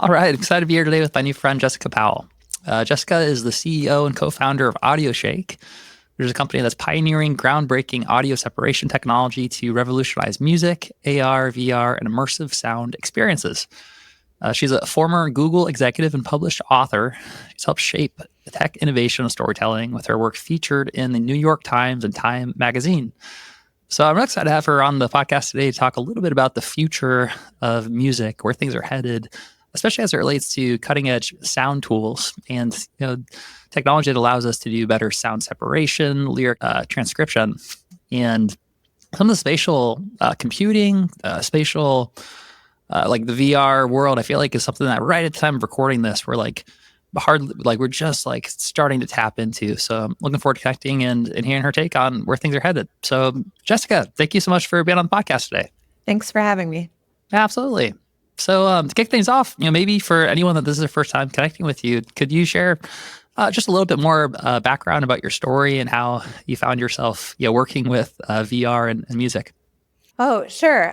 All right, excited to be here today with my new friend, Jessica Powell. Jessica is the CEO and co-founder of AudioShake. There's a company that's pioneering groundbreaking audio separation technology to revolutionize music, AR, VR, and immersive sound experiences. She's a former Google executive and published author. She's helped shape the tech innovation of storytelling with her work featured in the New York Times and Time magazine. So I'm really excited to have her on the podcast today to talk a little bit about the future of music, where things are headed, especially as it relates to cutting edge sound tools and technology that allows us to do better sound separation, lyric transcription, and some of the spatial computing, spatial like the VR world. I feel like is something that right at the time of recording this, we're just like starting to tap into. So I'm looking forward to connecting and hearing her take on where things are headed. So Jessica, thank you so much for being on the podcast today. Thanks for having me. Absolutely. So to kick things off, maybe for anyone that this is their first time connecting with you, could you share just a little bit more background about your story and how you found yourself working with VR and music? Oh, sure.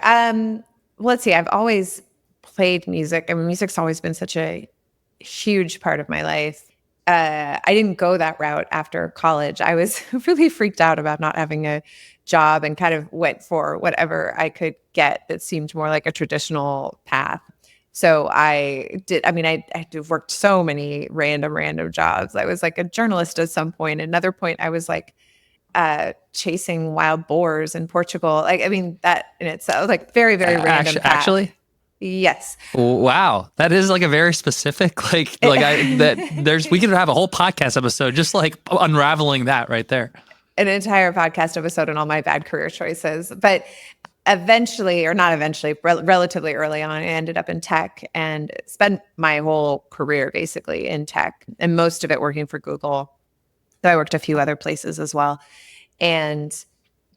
Let's see. I've always played music. I mean, music's always been such a huge part of my life. I didn't go that route after college. I was really freaked out about not having a job and kind of went for whatever I could get that seemed more like a traditional path. So I worked so many random jobs. I was like a journalist at some point. Another point, I was like chasing wild boars in Portugal. That in itself, like very random path. Actually? Yes. Wow, that is like a very specific we could have a whole podcast episode just like unraveling that right there. An entire podcast episode on all my bad career choices. But relatively early on, I ended up in tech and spent my whole career basically in tech, and most of it working for Google. So I worked a few other places as well. And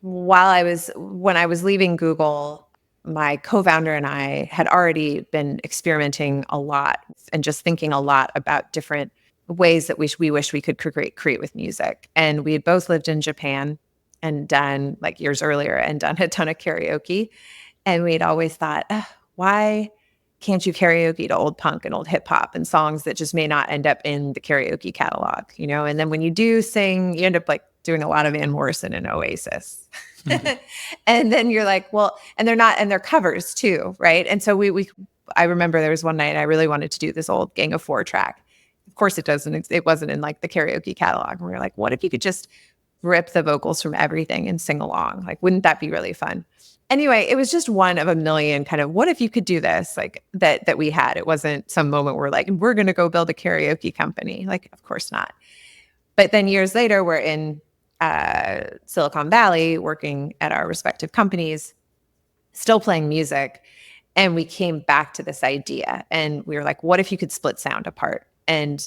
when I was leaving Google, my co-founder and I had already been experimenting a lot and just thinking a lot about different ways that we wish we could create with music. And we had both lived in Japan and done years earlier and done a ton of karaoke. And we'd always thought, why can't you karaoke to old punk and old hip hop and songs that just may not end up in the karaoke catalog, And then when you do sing, you end up doing a lot of Van Morrison and Oasis. Mm-hmm. And then you're like, well, and they're covers too, right? And so I remember there was one night I really wanted to do this old Gang of Four track. Of course it wasn't in the karaoke catalog. And we were like, what if you could just rip the vocals from everything and sing along? Wouldn't that be really fun? Anyway, it was just one of a million kind of, what if you could do this that we had? It wasn't some moment where we're going to go build a karaoke company. Of course not. But then years later, we're in Silicon Valley working at our respective companies, still playing music. And we came back to this idea and we were like, what if you could split sound apart? And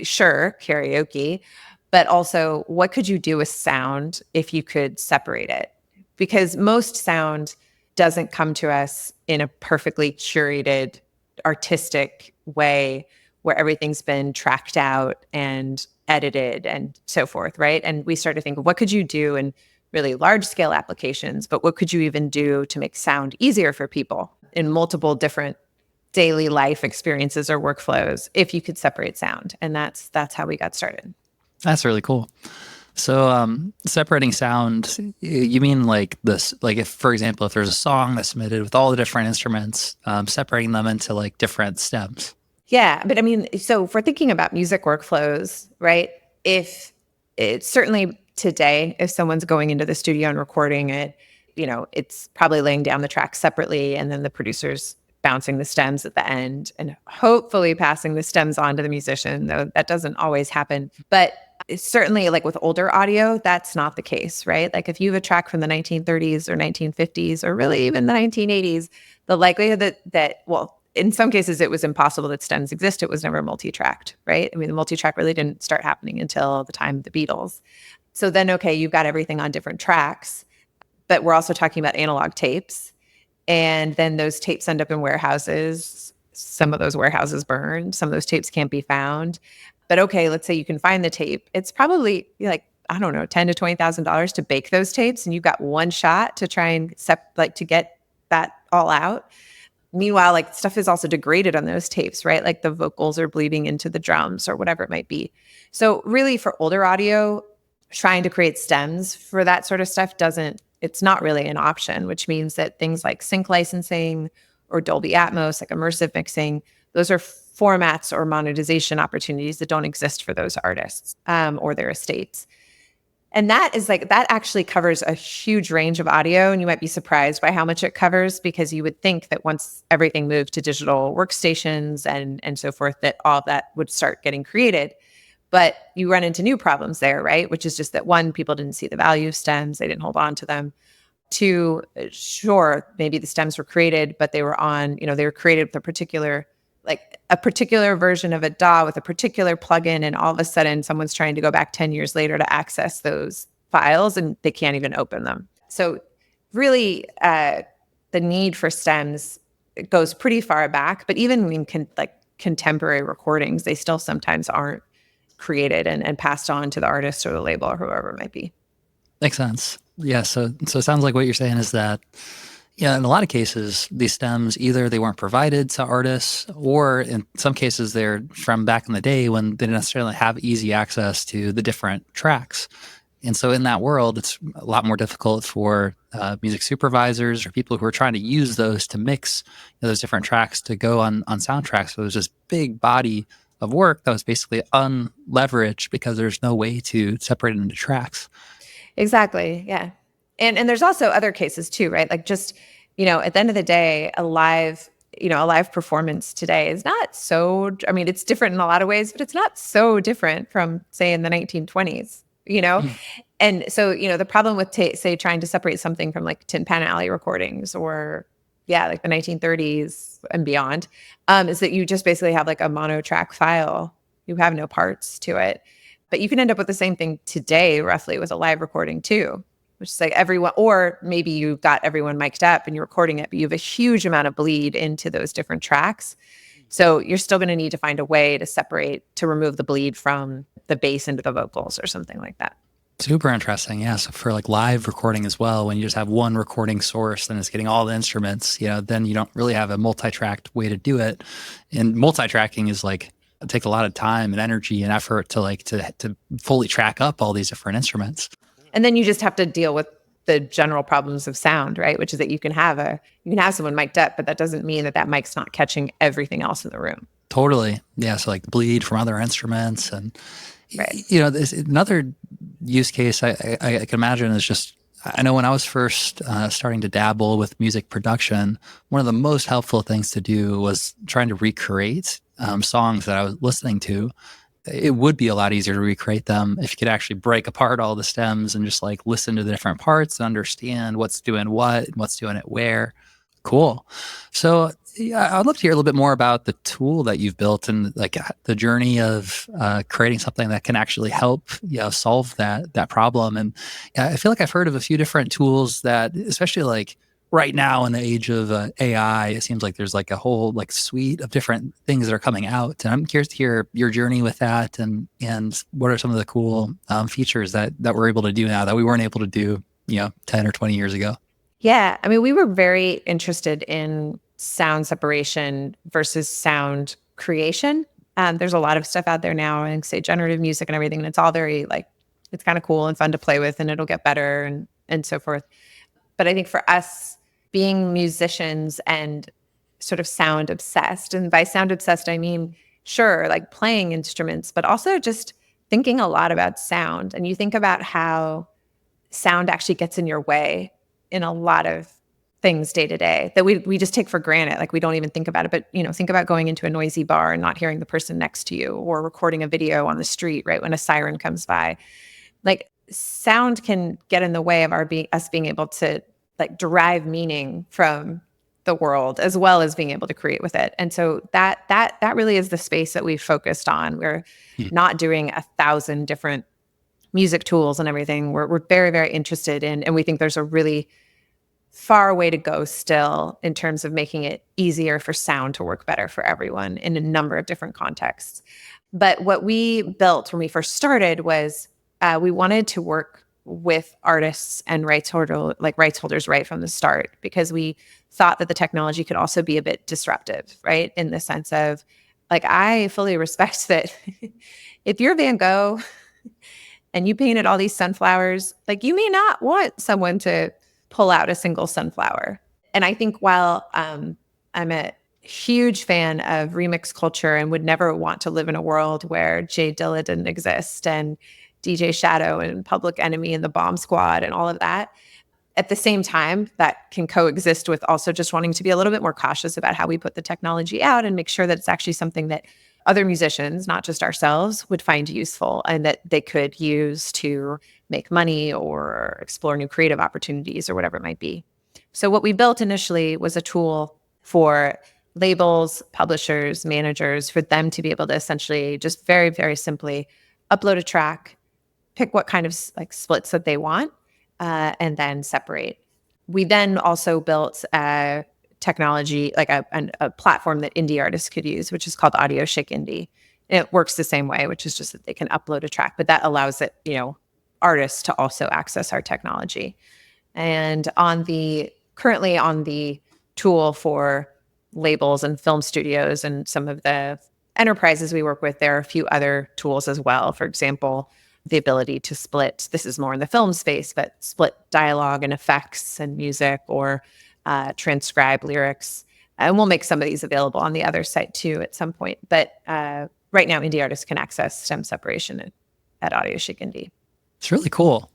sure, karaoke, but also what could you do with sound if you could separate it? Because most sound doesn't come to us in a perfectly curated, artistic way where everything's been tracked out and edited and so forth, right? And we started to think, what could you do in really large scale applications, but what could you even do to make sound easier for people in multiple different daily life experiences or workflows if you could separate sound? And that's how we got started. That's really cool. So separating sound, you mean this, if, for example, if there's a song that's submitted with all the different instruments, separating them into different stems? Yeah. But so if we're thinking about music workflows, right? If it's certainly today, if someone's going into the studio and recording it, it's probably laying down the track separately and then the producer's bouncing the stems at the end and hopefully passing the stems on to the musician, though that doesn't always happen. But it's certainly with older audio, that's not the case, right? If you have a track from the 1930s or 1950s or really even the 1980s, the likelihood that in some cases it was impossible that stems exist. It was never multi-tracked, right? The multi-track really didn't start happening until the time of the Beatles. So then, okay, you've got everything on different tracks, but we're also talking about analog tapes. And then those tapes end up in warehouses. Some of those warehouses burn. Some of those tapes can't be found. But okay, let's say you can find the tape. It's probably $10,000 to $20,000 to bake those tapes, and you've got one shot to try and to get that all out. Meanwhile, like stuff is also degraded on those tapes, right? Like the vocals are bleeding into the drums or whatever it might be. So really for older audio, trying to create stems for that sort of stuff it's not really an option, which means that things like sync licensing or Dolby Atmos, like immersive mixing, those are formats or monetization opportunities that don't exist for those artists or their estates. And that actually covers a huge range of audio. And you might be surprised by how much it covers, because you would think that once everything moved to digital workstations and so forth, that all of that would start getting created. But you run into new problems there, right? Which is just that one, people didn't see the value of stems. They didn't hold on to them. Two, sure, maybe the stems were created, but they were created with a particular version of a DAW with a particular plugin, and all of a sudden someone's trying to go back 10 years later to access those files and they can't even open them. So really, the need for stems goes pretty far back, but even in contemporary recordings, they still sometimes aren't created and passed on to the artist or the label or whoever it might be. Makes sense. Yeah. So it sounds like what you're saying is that, yeah, in a lot of cases, these stems, either they weren't provided to artists, or in some cases they're from back in the day when they didn't necessarily have easy access to the different tracks. And so in that world, it's a lot more difficult for music supervisors or people who are trying to use those to mix those different tracks to go on soundtracks. So there's this big body of work that was basically unleveraged because there's no way to separate it into tracks. Exactly. Yeah. And there's also other cases too, right? Like just, at the end of the day, a live performance today is not so, I mean, it's different in a lot of ways, but it's not so different from, say, in the 1920s, And so, the problem with, say, trying to separate something from like Tin Pan Alley recordings or, like the 1930s and beyond, is that you just basically have like a mono track file. You have no parts to it. But you can end up with the same thing today, roughly, with a live recording too, which is like everyone, or maybe you got everyone mic'd up and you're recording it, but you have a huge amount of bleed into those different tracks. So you're still going to need to find a way to remove the bleed from the bass into the vocals or something like that. Super interesting. Yeah. So for like live recording as well, when you just have one recording source and it's getting all the instruments, then you don't really have a multi-tracked way to do it. And multi-tracking is like, it takes a lot of time and energy and effort to fully track up all these different instruments. And then you just have to deal with the general problems of sound, right? Which is that you can have someone mic'd up, but that doesn't mean that mic's not catching everything else in the room. Totally. Yeah. So like bleed from other instruments and, right. This, another use case I can imagine is just, I know when I was first starting to dabble with music production, one of the most helpful things to do was trying to recreate songs that I was listening to. It would be a lot easier to recreate them if you could actually break apart all the stems and just like listen to the different parts and understand what's doing what and what's doing it where. Cool. So yeah, I'd love to hear a little bit more about the tool that you've built and like the journey of creating something that can actually help solve that problem. And I feel like I've heard of a few different tools that, especially like right now in the age of AI, it seems like there's like a whole like suite of different things that are coming out. And I'm curious to hear your journey with that and what are some of the cool features that we're able to do now that we weren't able to do 10 or 20 years ago. Yeah. I mean, we were very interested in sound separation versus sound creation. There's a lot of stuff out there now, and say generative music and everything. And it's all very it's kind of cool and fun to play with, and it'll get better and so forth. But I think for us being musicians and sort of sound obsessed, and by sound obsessed, I mean, sure, like playing instruments, but also just thinking a lot about sound. And you think about how sound actually gets in your way in a lot of things day to day that we just take for granted. Like we don't even think about it, but think about going into a noisy bar and not hearing the person next to you, or recording a video on the street, right? When a siren comes by, like sound can get in the way of us being able to like derive meaning from the world, as well as being able to create with it. And so that really is the space that we've focused on. We're not doing 1,000 different music tools and everything. We're very, very interested in, and we think there's a really far way to go still in terms of making it easier for sound to work better for everyone in a number of different contexts. But what we built when we first started was we wanted to work with artists and rights holders right from the start, because we thought that the technology could also be a bit disruptive, right? In the sense of, like, I fully respect that if you're Van Gogh and you painted all these sunflowers, like, you may not want someone to pull out a single sunflower. And I think while I'm a huge fan of remix culture and would never want to live in a world where Jay Dilla didn't exist and DJ Shadow and Public Enemy and the Bomb Squad and all of that, at the same time, that can coexist with also just wanting to be a little bit more cautious about how we put the technology out and make sure that it's actually something that other musicians, not just ourselves, would find useful and that they could use to make money or explore new creative opportunities or whatever it might be. So what we built initially was a tool for labels, publishers, managers, for them to be able to essentially just very, very simply upload a track, pick what kind of like splits that they want, and then separate. We then also built a technology, like a platform that indie artists could use, which is called Audio Shake Indie. It works the same way, which is just that they can upload a track, but that allows artists to also access our technology. And currently on the tool for labels and film studios and some of the enterprises we work with, there are a few other tools as well. For example, the ability to split, this is more in the film space, but split dialogue and effects and music, or transcribe lyrics. And we'll make some of these available on the other site too at some point. But right now, indie artists can access stem separation at Audio Shake Indie. It's really cool.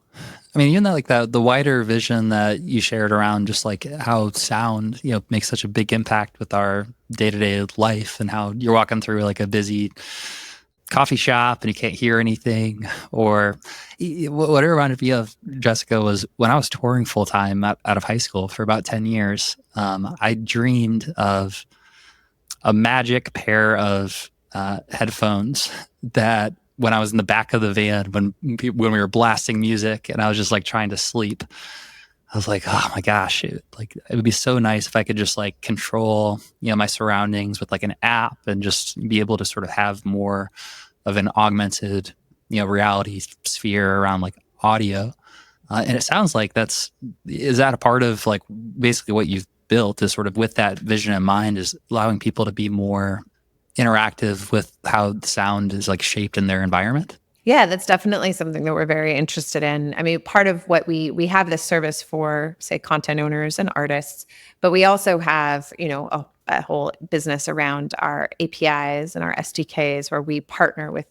I mean, even that, like the wider vision that you shared around just like how sound, makes such a big impact with our day-to-day life, and how you're walking through like a busy coffee shop and you can't hear anything. Or what it reminded me of, Jessica, was when I was touring full time out of high school for about 10 years, I dreamed of a magic pair of headphones that, when I was in the back of the van, when we were blasting music and I was just like trying to sleep, I was like, oh my gosh, it would be so nice if I could just like control, my surroundings with like an app and just be able to sort of have more of an augmented, reality sphere around like audio. And it sounds like is that a part of like basically what you've built, is sort of with that vision in mind, is allowing people to be more interactive with how the sound is like shaped in their environment? Yeah, that's definitely something that we're very interested in. I mean, part of what we have this service for, say, content owners and artists, but we also have, a whole business around our APIs and our SDKs, where we partner with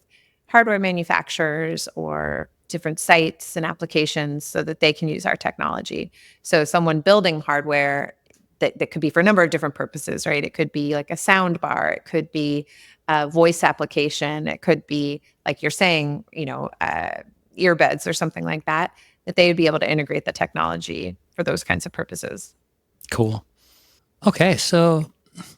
hardware manufacturers or different sites and applications so that they can use our technology. So someone building hardware that could be for a number of different purposes, right? It could be like a sound bar. It could be a voice application. It could be, like you're saying, earbuds or something like that they would be able to integrate the technology for those kinds of purposes. Cool. Okay. So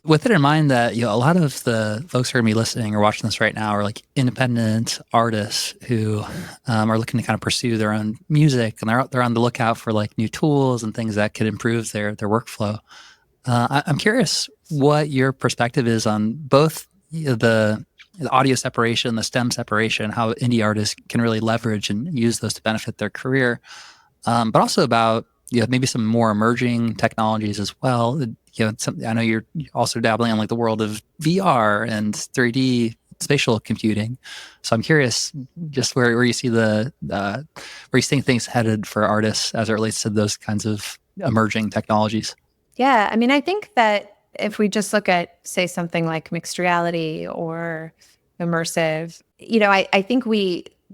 with it in mind that, a lot of the folks who are going to be listening or watching this right now are like independent artists who are looking to kind of pursue their own music, and they're on the lookout for like new tools and things that could improve their workflow. I'm curious what your perspective is on both the audio separation, the stem separation, how indie artists can really leverage and use those to benefit their career, but also about maybe some more emerging technologies as well. I know you're also dabbling in like the world of VR and 3D spatial computing. So I'm curious just where you see where you think things headed for artists as it relates to those kinds of emerging technologies. Yeah, I mean, I think that if we just look at, say, something like mixed reality or immersive, I think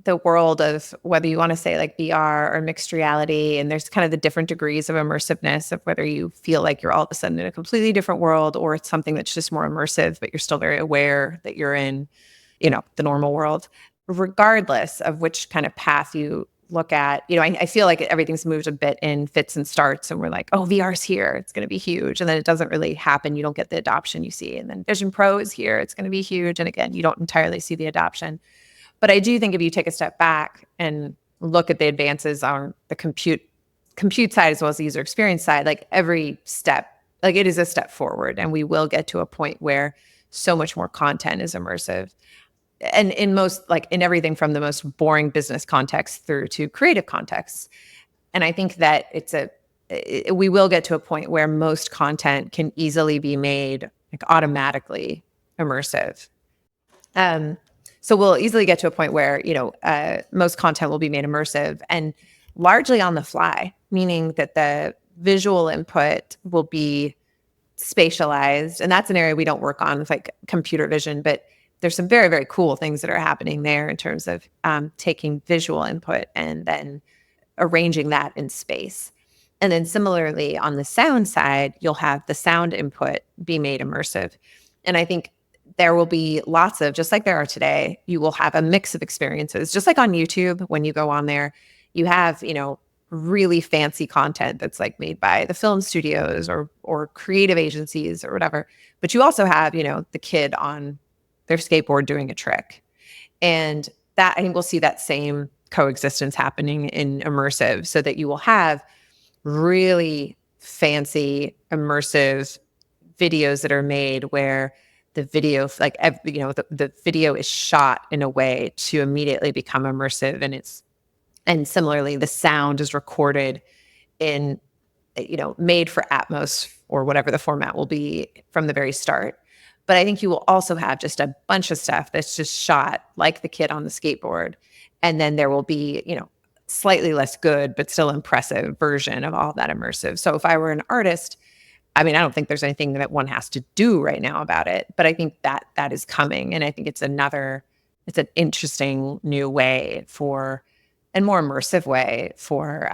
the world of, whether you want to say like VR or mixed reality, and there's kind of the different degrees of immersiveness of whether you feel like you're all of a sudden in a completely different world, or it's something that's just more immersive, but you're still very aware that you're in, the normal world. Regardless of which kind of path you look at, I feel like everything's moved a bit in fits and starts, and we're like, oh, VR's here, it's going to be huge. And then it doesn't really happen. You don't get the adoption you see. And then Vision Pro is here, it's going to be huge. And again, you don't entirely see the adoption. But I do think if you take a step back and look at the advances on the compute side as well as the user experience side, like every step, like it is a step forward, and we will get to a point where so much more content is immersive. and in most, like in everything from the most boring business context through to creative contexts. And I think that we will get to a point where most content can easily be made like automatically immersive. So we'll easily get to a point where, most content will be made immersive and largely on the fly, meaning that the visual input will be spatialized. And that's an area we don't work on with like computer vision, but there's some very, very cool things that are happening there in terms of taking visual input and then arranging that in space. And then similarly on the sound side, you'll have the sound input be made immersive. And I think there will be lots of, just like there are today, you will have a mix of experiences. Just like on YouTube, when you go on there, you have, really fancy content that's like made by the film studios or creative agencies or whatever. But you also have, the kid on their skateboard doing a trick. And that, I think we'll see that same coexistence happening in immersive, so that you will have really fancy immersive videos that are made where the video, like, the video is shot in a way to immediately become immersive. And similarly, the sound is recorded in, made for Atmos or whatever the format will be from the very start. But I think you will also have just a bunch of stuff that's just shot like the kid on the skateboard. And then there will be, slightly less good, but still impressive version of all that immersive. So if I were an artist, I mean, I don't think there's anything that one has to do right now about it, but I think that is coming. And I think it's an interesting new way and more immersive way for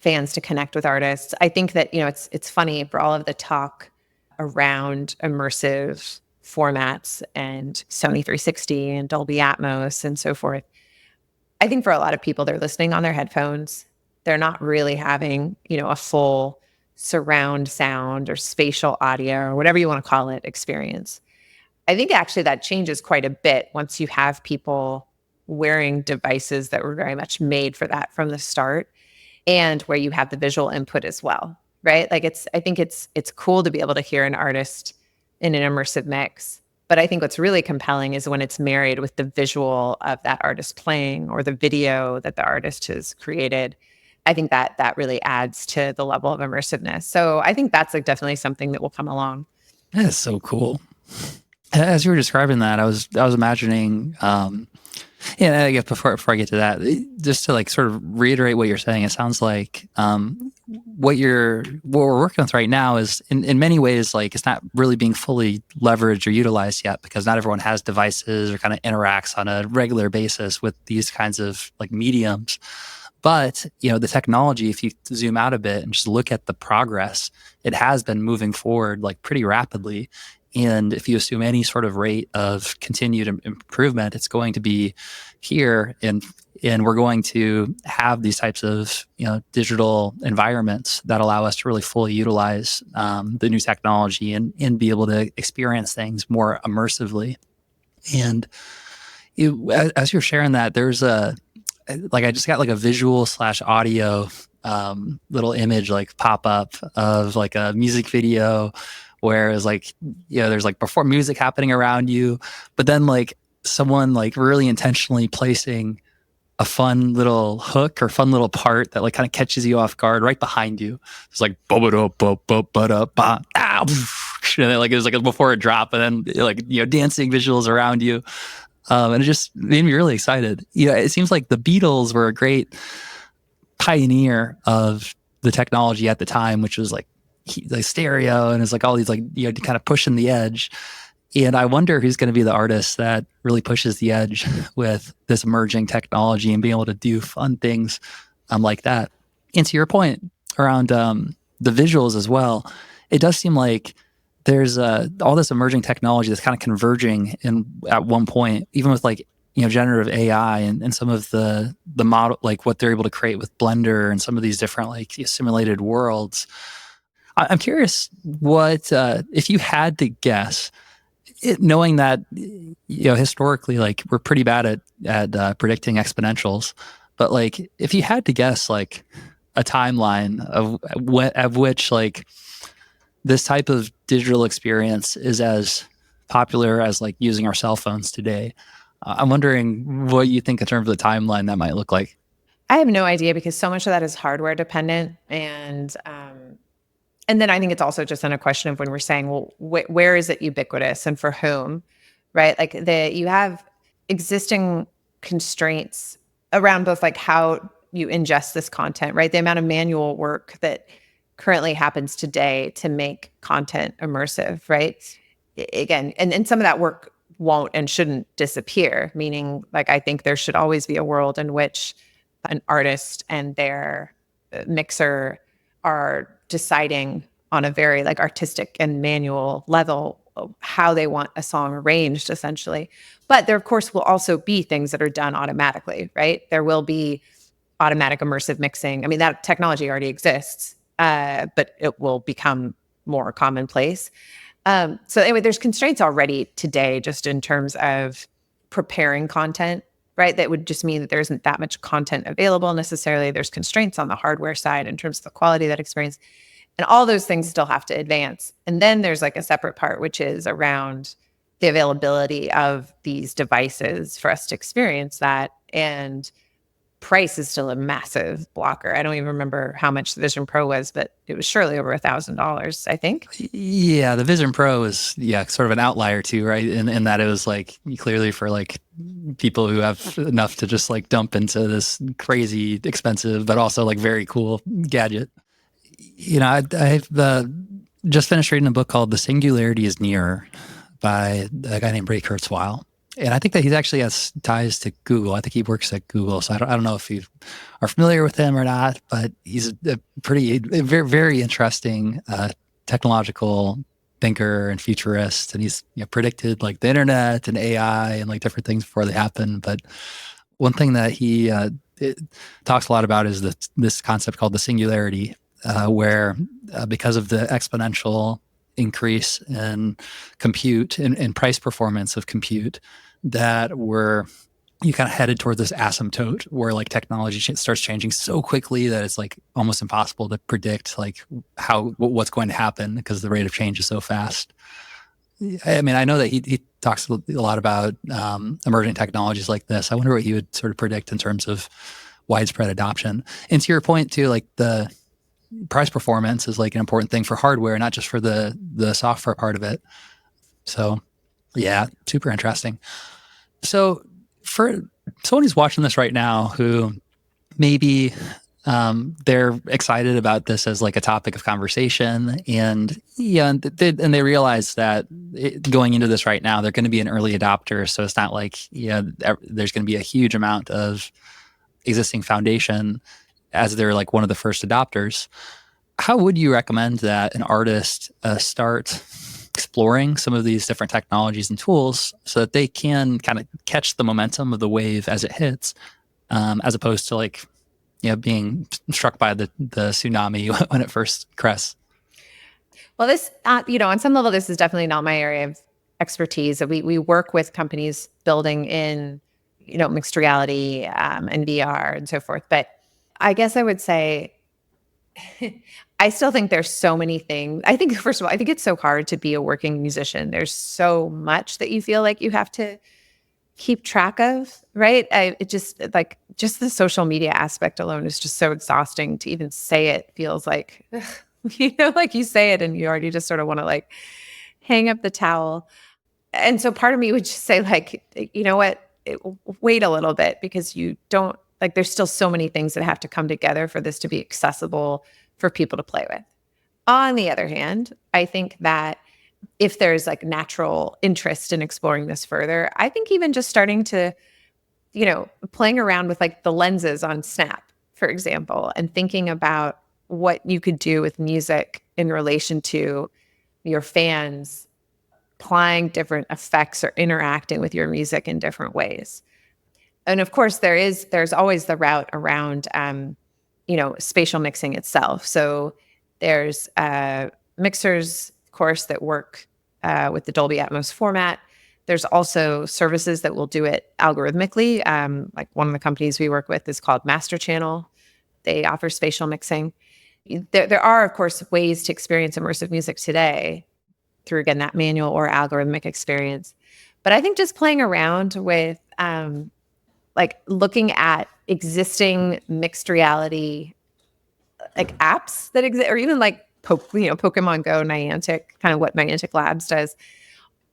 fans to connect with artists. I think that, it's funny for all of the talk around immersive formats and Sony 360 and Dolby Atmos and so forth. I think for a lot of people, they're listening on their headphones. They're not really having, a full surround sound or spatial audio or whatever you want to call it experience. I think actually that changes quite a bit once you have people wearing devices that were very much made for that from the start, and where you have the visual input as well, right? Like I think it's cool to be able to hear an artist in an immersive mix. But I think what's really compelling is when it's married with the visual of that artist playing or the video that the artist has created. I think that really adds to the level of immersiveness. So I think that's like definitely something that will come along. That is so cool. As you were describing that, I was imagining, I guess before I get to that, just to like sort of reiterate what you're saying, it sounds like what we're working with right now is in many ways, like, it's not really being fully leveraged or utilized yet, because not everyone has devices or kind of interacts on a regular basis with these kinds of like mediums. But, the technology, if you zoom out a bit and just look at the progress, it has been moving forward like pretty rapidly. And if you assume any sort of rate of continued improvement, it's going to be here, and we're going to have these types of digital environments that allow us to really fully utilize the new technology and be able to experience things more immersively. And as you're sharing that, there's I just got like a visual / audio little image like pop up of like a music video, where it's like, there's like before music happening around you, but then like someone like really intentionally placing a fun little hook or fun little part that like kind of catches you off guard right behind you. It's like and then like it was like before a drop, and then like dancing visuals around you, and it just made me really excited. It seems like the Beatles were a great pioneer of the technology at the time, which was like stereo, and it's like all these like kind of pushing the edge. And I wonder who's going to be the artist that really pushes the edge with this emerging technology and being able to do fun things like that. And to your point around the visuals as well, it does seem like there's all this emerging technology that's kind of converging at one point, even with like generative AI and some of the model, like what they're able to create with Blender and some of these different like simulated worlds. I'm curious what, if you had to guess, knowing that, historically, like we're pretty bad at predicting exponentials, but like if you had to guess like a timeline of which like this type of digital experience is as popular as like using our cell phones today. I'm wondering what you think in terms of the timeline that might look like. I have no idea because so much of that is hardware dependent, and then I think it's also just in a question of when we're saying, well, where is it ubiquitous and for whom, right? Like you have existing constraints around both like how you ingest this content, right? The amount of manual work that currently happens today to make content immersive, right? Again, and some of that work won't and shouldn't disappear, meaning like I think there should always be a world in which an artist and their mixer are deciding on a very like artistic and manual level how they want a song arranged essentially. But there of course will also be things that are done automatically, right? There will be automatic immersive mixing. I mean, that technology already exists, but it will become more commonplace. So anyway, there's constraints already today just in terms of preparing content, right? That would just mean that there isn't that much content available necessarily. There's constraints on the hardware side in terms of the quality of that experience. And all those things still have to advance. And then there's like a separate part, which is around the availability of these devices for us to experience that. And price is still a massive blocker. I don't even remember how much the Vision Pro was, but it was surely over $1,000, I think. Yeah, the Vision Pro is sort of an outlier too, right? In that it was like clearly for like people who have enough to just like dump into this crazy expensive, but also like very cool gadget. I've just finished reading a book called The Singularity is Near by a guy named Ray Kurzweil. And I think that he actually has ties to Google. I think he works at Google. So I don't know if you are familiar with him or not, but he's a very, very interesting technological thinker and futurist. And he's predicted like the internet and AI and like different things before they happen. But one thing that he talks a lot about is this concept called the singularity, where because of the exponential increase in compute and price performance of compute, that you kind of headed toward this asymptote where like technology starts changing so quickly that it's like almost impossible to predict like what's going to happen because the rate of change is so fast. I mean, I know that he talks a lot about emerging technologies like this. I wonder what he would sort of predict in terms of widespread adoption. And to your point too, like the price performance is like an important thing for hardware, not just for the software part of it. So yeah, super interesting. So for someone who's watching this right now who maybe they're excited about this as like a topic of conversation and they realize that going into this right now, they're going to be an early adopter. So it's not like, there's going to be a huge amount of existing foundation as they're like one of the first adopters. How would you recommend that an artist start exploring some of these different technologies and tools so that they can kind of catch the momentum of the wave as it hits, as opposed to like, being struck by the tsunami when it first crests? Well, this, on some level, this is definitely not my area of expertise. We work with companies building in, mixed reality and VR and so forth. But I guess I would say I still think there's so many things. I think, first of all, I think it's so hard to be a working musician. There's so much that you feel like you have to keep track of, right? It just like just the social media aspect alone is just so exhausting to even say it feels like, like you say it and you already just sort of want to like hang up the towel. And so part of me would just say like, you know what, wait a little bit because you don't, like there's still so many things that have to come together for this to be accessible for people to play with. On the other hand, I think that if there's like natural interest in exploring this further, I think even just starting to, playing around with like the lenses on Snap, for example, and thinking about what you could do with music in relation to your fans, applying different effects or interacting with your music in different ways. And of course, there's always the route around, spatial mixing itself. So there's mixers, of course, that work with the Dolby Atmos format. There's also services that will do it algorithmically. Like one of the companies we work with is called Master Channel. They offer spatial mixing. There are, of course, ways to experience immersive music today through, again, that manual or algorithmic experience. But I think just playing around with like looking at existing mixed reality like apps that exist, or even like Pokemon Go, Niantic, kind of what Niantic Labs does.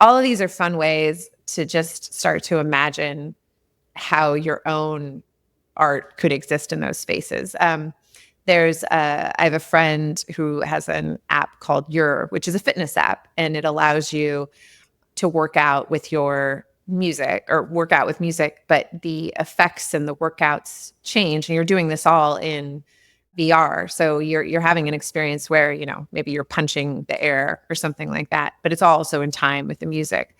All of these are fun ways to just start to imagine how your own art could exist in those spaces. I have a friend who has an app called which is a fitness app, and it allows you to work out with your music or work out with music, but the effects and the workouts change, and you're doing this all in VR. So you're having an experience where, maybe you're punching the air or something like that, but it's also in time with the music.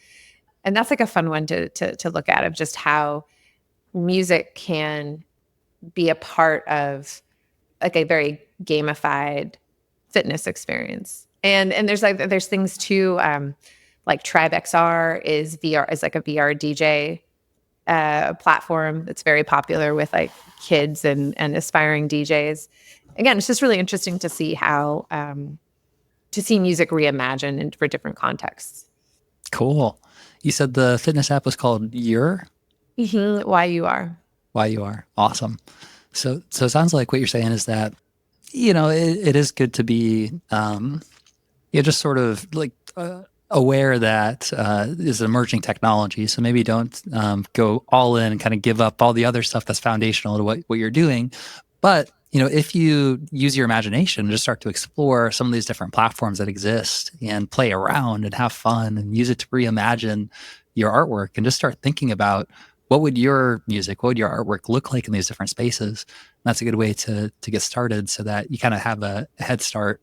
And that's like a fun one to look at, of just how music can be a part of like a very gamified fitness experience. And there's things too, like Tribe XR is like a VR DJ platform that's very popular with like kids and aspiring DJs. Again, it's just really interesting to see how to see music reimagined for different contexts. Cool. You said the fitness app was called Why you are. Why You Are. Awesome. So it sounds like what you're saying is that, it is good to be, just sort of like aware that is emerging technology. So maybe don't go all in and kind of give up all the other stuff that's foundational to what you're doing. But, if you use your imagination and just start to explore some of these different platforms that exist and play around and have fun and use it to reimagine your artwork and just start thinking about what would your artwork look like in these different spaces. And that's a good way to get started, so that you kind of have a head start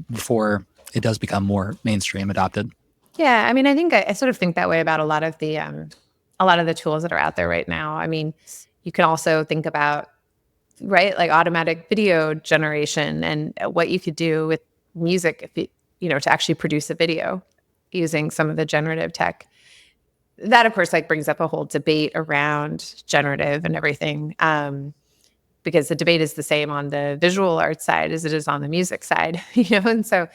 before it does become more mainstream adopted. Yeah, I mean, I think I sort of think that way about a lot of the tools that are out there right now. I mean, you can also think about, right, like automatic video generation and what you could do with music if to actually produce a video using some of the generative tech. That, of course, like brings up a whole debate around generative and everything, because the debate is the same on the visual art side as it is on the music side, and so,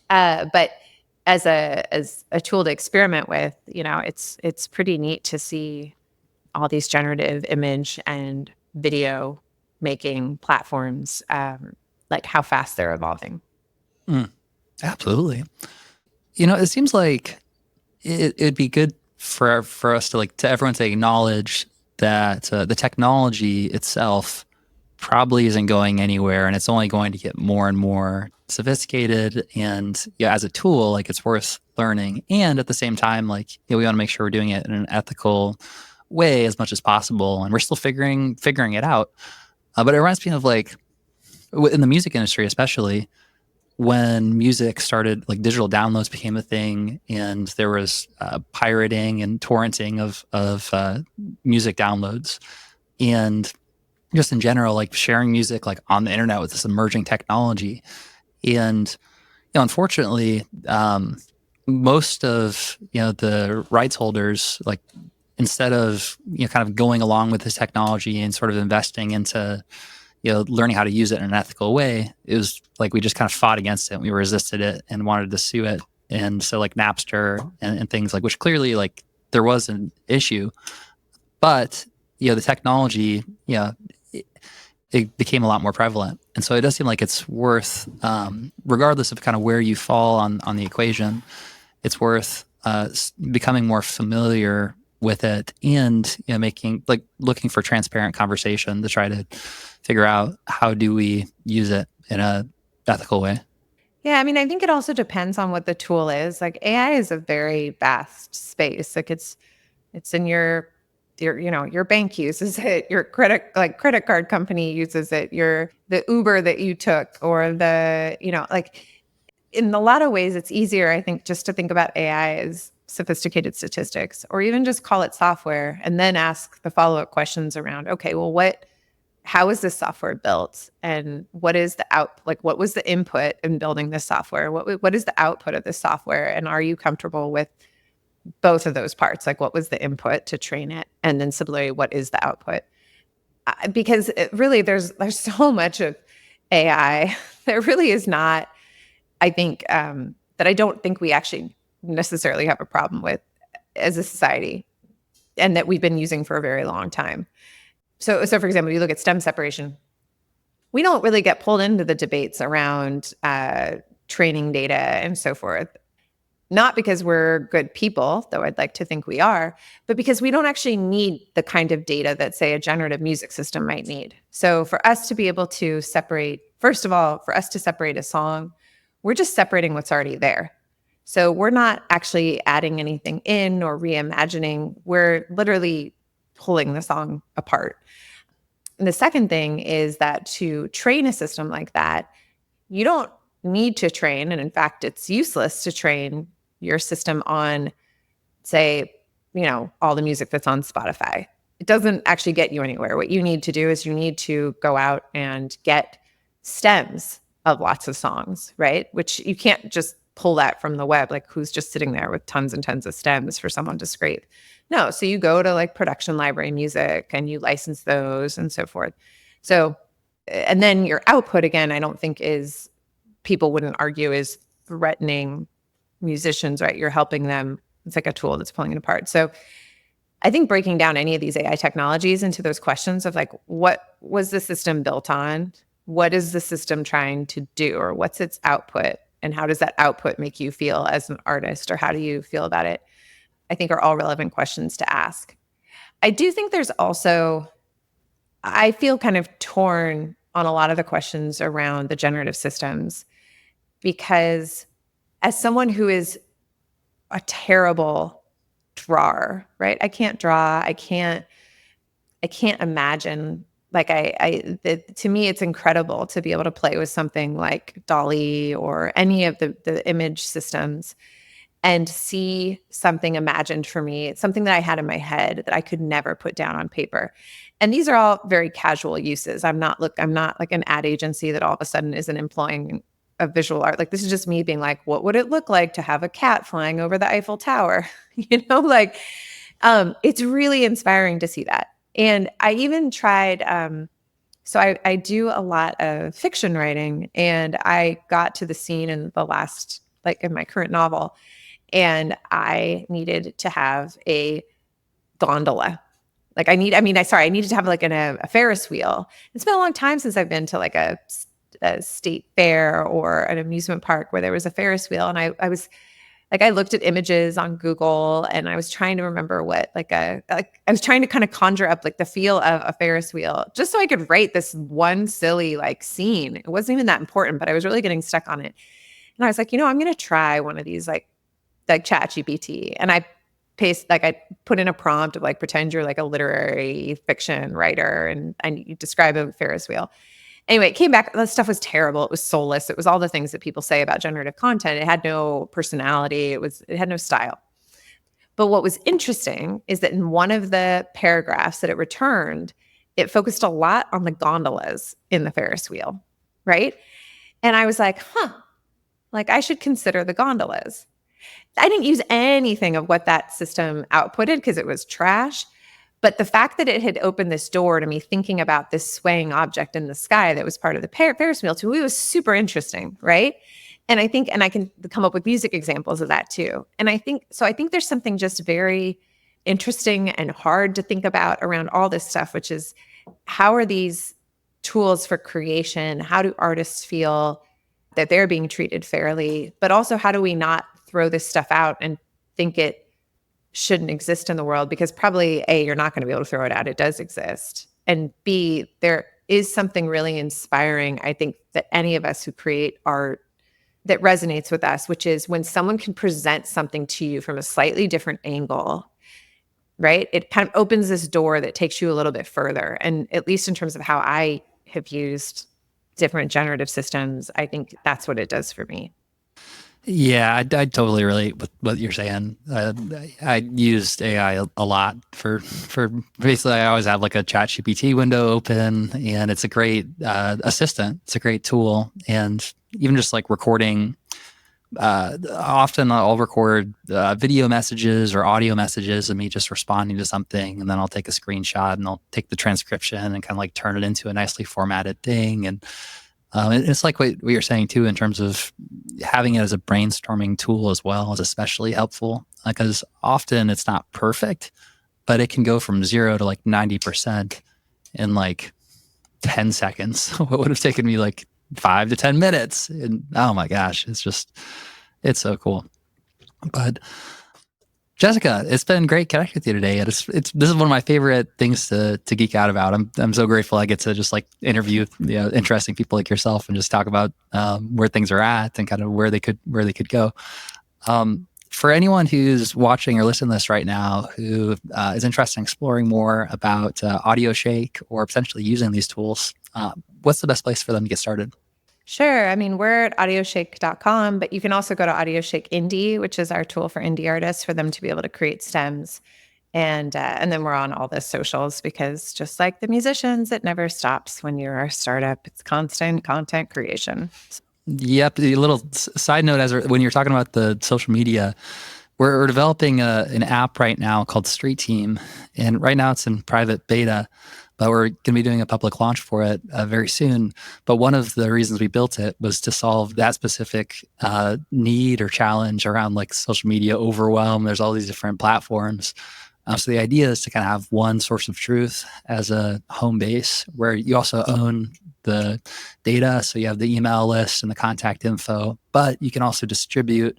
but as a tool to experiment with, it's pretty neat to see all these generative image and video making platforms, like how fast they're evolving. Absolutely. It seems like it'd be good for us to everyone to acknowledge that the technology itself probably isn't going anywhere, and it's only going to get more and more sophisticated. And as a tool, like, it's worth learning. And at the same time, like, we want to make sure we're doing it in an ethical way as much as possible. And we're still figuring it out. But it reminds me of, like, in the music industry, especially when music started, like digital downloads became a thing, and there was pirating and torrenting of music downloads, and just in general, like sharing music like on the internet with this emerging technology. And unfortunately, most of the rights holders, like, instead of kind of going along with this technology and sort of investing into learning how to use it in an ethical way, it was like we just kind of fought against it. We resisted it and wanted to sue it. And so, like, Napster and things like, which clearly, like, there was an issue, but the technology, it became a lot more prevalent. And so it does seem like it's worth, regardless of kind of where you fall on the equation, it's worth becoming more familiar with it, and looking for transparent conversation to try to figure out how do we use it in a ethical way. Yeah, I mean, I think it also depends on what the tool is. Like, AI is a very vast space. Like, it's in your bank uses it, your credit card company uses it, the Uber that you took, or like, in a lot of ways, it's easier, I think, just to think about AI as sophisticated statistics, or even just call it software, and then ask the follow-up questions around, okay, well, how is this software built, and what is what was the input in building this software? What is the output of this software? And are you comfortable with both of those parts? Like, what was the input to train it? And then similarly, what is the output? Because really, there's so much of AI. There really is not, I think, that I don't think we actually necessarily have a problem with as a society, and that we've been using for a very long time. So for example, you look at stem separation. We don't really get pulled into the debates around training data and so forth. Not because we're good people, though I'd like to think we are, but because we don't actually need the kind of data that, say, a generative music system might need. So for us to be able to separate, first of all, for us to separate a song, we're just separating what's already there. So we're not actually adding anything in or reimagining. We're literally pulling the song apart. And the second thing is that to train a system like that, you don't need to train, and in fact, it's useless to train your system on, say, all the music that's on Spotify. It doesn't actually get you anywhere. What you need to do is you need to go out and get stems of lots of songs, right? Which you can't just pull that from the web. Like, who's just sitting there with tons and tons of stems for someone to scrape? No. So you go to like production library music and you license those and so forth. So, and then your output, again, I don't think is, people wouldn't argue, is threatening musicians, right? You're helping them. It's like a tool that's pulling it apart. So I think breaking down any of these AI technologies into those questions of like, what was the system built on? What is the system trying to do? Or what's its output? And how does that output make you feel as an artist? Or how do you feel about it? I think are all relevant questions to ask. I do think there's also, I feel kind of torn on a lot of the questions around the generative systems, because as someone who is a terrible drawer, right? I can't draw. I can't imagine. Like to me, it's incredible to be able to play with something like Dolly or any of the image systems and see something imagined for me. It's something that I had in my head that I could never put down on paper. And these are all very casual uses. I'm not like an ad agency that all of a sudden isn't employing a visual art. Like, this is just me being like, what would it look like to have a cat flying over the Eiffel Tower? It's really inspiring to see that. And I even tried, so I do a lot of fiction writing, and I got to the scene in the last, like in my current novel, and I needed to have a gondola. Like I needed to have like a Ferris wheel. It's been a long time since I've been to like a state fair or an amusement park where there was a Ferris wheel. And I was like, I looked at images on Google and I was trying to remember what I was trying to kind of conjure up like the feel of a Ferris wheel just so I could write this one silly like scene. It wasn't even that important, but I was really getting stuck on it. And I was like, I'm going to try one of these like ChatGPT. And I put in a prompt of like, pretend you're like a literary fiction writer and you describe a Ferris wheel. Anyway, it came back. The stuff was terrible. It was soulless. It was all the things that people say about generative content. It had no personality. It had no style. But what was interesting is that in one of the paragraphs that it returned, it focused a lot on the gondolas in the Ferris wheel, right? And I was like, like I should consider the gondolas. I didn't use anything of what that system outputted because it was trash. But the fact that it had opened this door to me thinking about this swaying object in the sky that was part of the Ferris wheel to me was super interesting, right? And I can come up with music examples of that too. And I think there's something just very interesting and hard to think about around all this stuff, which is how are these tools for creation? How do artists feel that they're being treated fairly? But also, how do we not throw this stuff out and think it shouldn't exist in the world? Because probably A, you're not going to be able to throw it out. It does exist. And B, there is something really inspiring, I think, that any of us who create art that resonates with us, which is when someone can present something to you from a slightly different angle, right? It kind of opens this door that takes you a little bit further. And at least in terms of how I have used different generative systems, I think that's what it does for me. Yeah, I totally relate with what you're saying. I used AI a lot for basically, I always have like a ChatGPT window open, and it's a great assistant. It's a great tool, and even just like recording. Often I'll record video messages or audio messages of me just responding to something, and then I'll take a screenshot and I'll take the transcription and kind of like turn it into a nicely formatted thing. And it's like what you're saying too, in terms of having it as a brainstorming tool as well is especially helpful because often it's not perfect, but it can go from 0 to like 90% in like 10 seconds. What would have taken me like 5 to 10 minutes. And oh my gosh, it's so cool. But Jessica, it's been great connecting with you today. This is one of my favorite things to geek out about. I'm so grateful I get to just like interview interesting people like yourself and just talk about where things are at and kind of where they could go. For anyone who's watching or listening to this right now who is interested in exploring more about AudioShake or potentially using these tools, what's the best place for them to get started? Sure. I mean, we're at audioshake.com, but you can also go to AudioShake Indie, which is our tool for indie artists for them to be able to create stems. And then we're on all the socials because just like the musicians, it never stops when you're a startup. It's constant content creation. Yep. A little side note, when you're talking about the social media, we're developing an app right now called Street Team. And right now it's in private beta, but we're going to be doing a public launch for it very soon. But one of the reasons we built it was to solve that specific need or challenge around like social media overwhelm. There's all these different platforms. So the idea is to kind of have one source of truth as a home base where you also own the data. So you have the email list and the contact info, but you can also distribute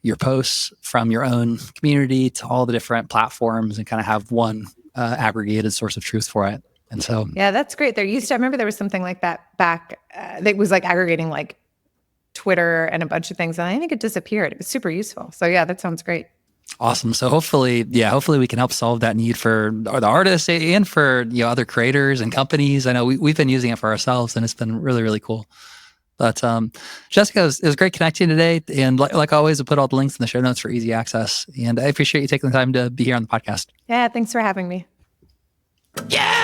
your posts from your own community to all the different platforms and kind of have one aggregated source of truth for it. And so, yeah, that's great. I remember there was something like that back that was like aggregating like Twitter and a bunch of things. And I think it disappeared. It was super useful. So yeah, that sounds great. Awesome. So hopefully we can help solve that need for the artists and for other creators and companies. I know we've been using it for ourselves, and it's been really, really cool. But Jessica, it was great connecting today. And like always, we'll put all the links in the show notes for easy access. And I appreciate you taking the time to be here on the podcast. Yeah, thanks for having me. Yeah.